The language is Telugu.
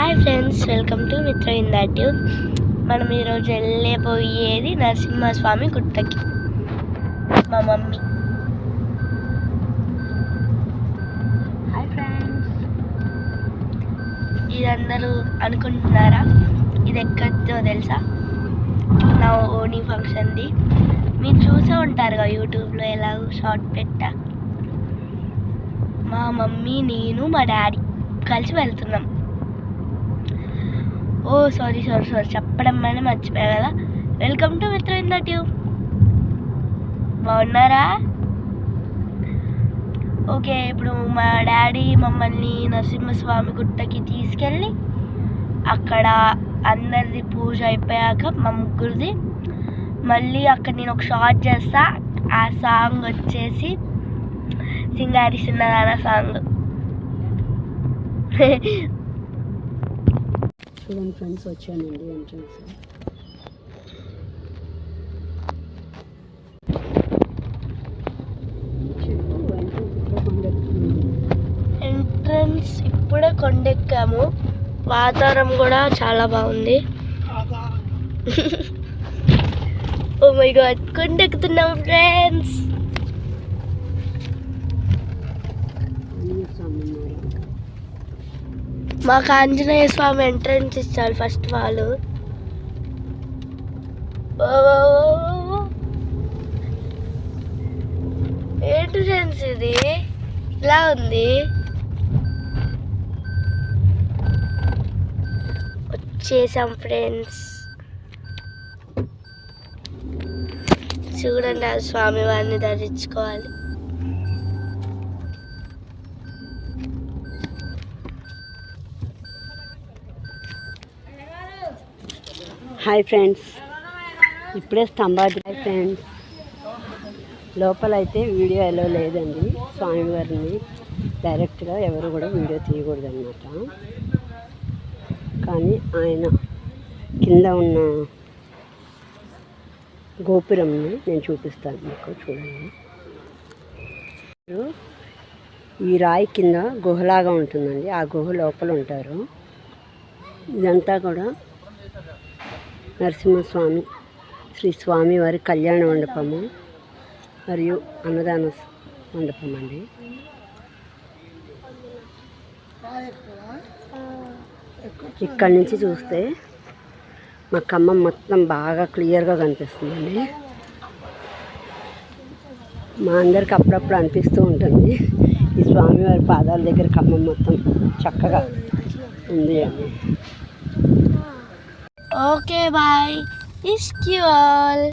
హాయ్ ఫ్రెండ్స్, వెల్కమ్ టు మిత్ర ఇన్ ద ట్యూబ్. మనం ఈరోజు వెళ్ళిపోయేది నరసింహస్వామి గుట్టకి. మా మమ్మీ. హాయ్ ఫ్రెండ్స్, ఇది అందరూ అనుకుంటున్నారా ఇది ఎక్కడిదో తెలుసా? నా ఓనీ ఫంక్షన్ది. మీరు చూసే ఉంటారుగా యూట్యూబ్లో ఎలా షార్ట్ పెట్టా. మా మమ్మీ, నేను, మా డాడీ కలిసి వెళ్తున్నాం. ఓ సారీ చెప్పడం అని మర్చిపోయా కదా. వెల్కమ్ టు మిత్ర ఇన్ ద ట్యూబ్. బాగున్నారా? ఓకే, ఇప్పుడు మా డాడీ మమ్మల్ని నరసింహస్వామి గుట్టకి తీసుకెళ్ళి అక్కడ అందరిది పూజ అయిపోయాక మా ముగ్గురిది మళ్ళీ అక్కడ నేను ఒక షార్ట్ చేస్తా. ఆ సాంగ్ వచ్చేసి సింగారి చిన్నదాన సాంగ్. చూడండి ఫ్రెండ్స్, వచ్చానండి ఎంట్రన్స్. ఎంట్రన్స్ ఇప్పుడే కొండెక్కాము. వాతావరణం కూడా చాలా బాగుంది. ఓ మై గాడ్, కొండెక్కుతున్నాం ఫ్రెండ్స్. మాకు ఆంజనేయ స్వామి ఎంట్రన్స్ ఇచ్చారు ఫస్ట్ వాళ్ళు. ఏంటి ఫ్రెండ్స్ ఇది ఇలా ఉంది? వచ్చేసాం ఫ్రెండ్స్. చూడండి, ఆ స్వామి వారిని దర్శించుకోవాలి. హాయ్ ఫ్రెండ్స్, ఇప్పుడే స్తంభాది. హాయ్ ఫ్రెండ్స్, లోపలైతే వీడియో ఎలా లేదండి. స్వామివారిని డైరెక్ట్గా ఎవరు కూడా వీడియో తీయకూడదు అనమాట. కానీ ఆయన కింద ఉన్న గోపురంని నేను చూపిస్తాను మీకు. చూడండి, ఈ రాయి కింద గుహలాగా ఉంటుందండి. ఆ గుహ లోపల ఉంటారు. ఇదంతా కూడా నరసింహస్వామి శ్రీ స్వామివారి కళ్యాణ మండపము మరియు అన్నదాన మండపం అండి. ఇక్కడి నుంచి చూస్తే మా ఖమ్మం మొత్తం బాగా క్లియర్గా కనిపిస్తుందండి. మా అందరికి అప్పుడప్పుడు అనిపిస్తూ ఉంటుంది ఈ స్వామివారి పాదాల దగ్గర ఖమ్మం మొత్తం చక్కగా ఉంది అని. Okay, bye. Miss you all.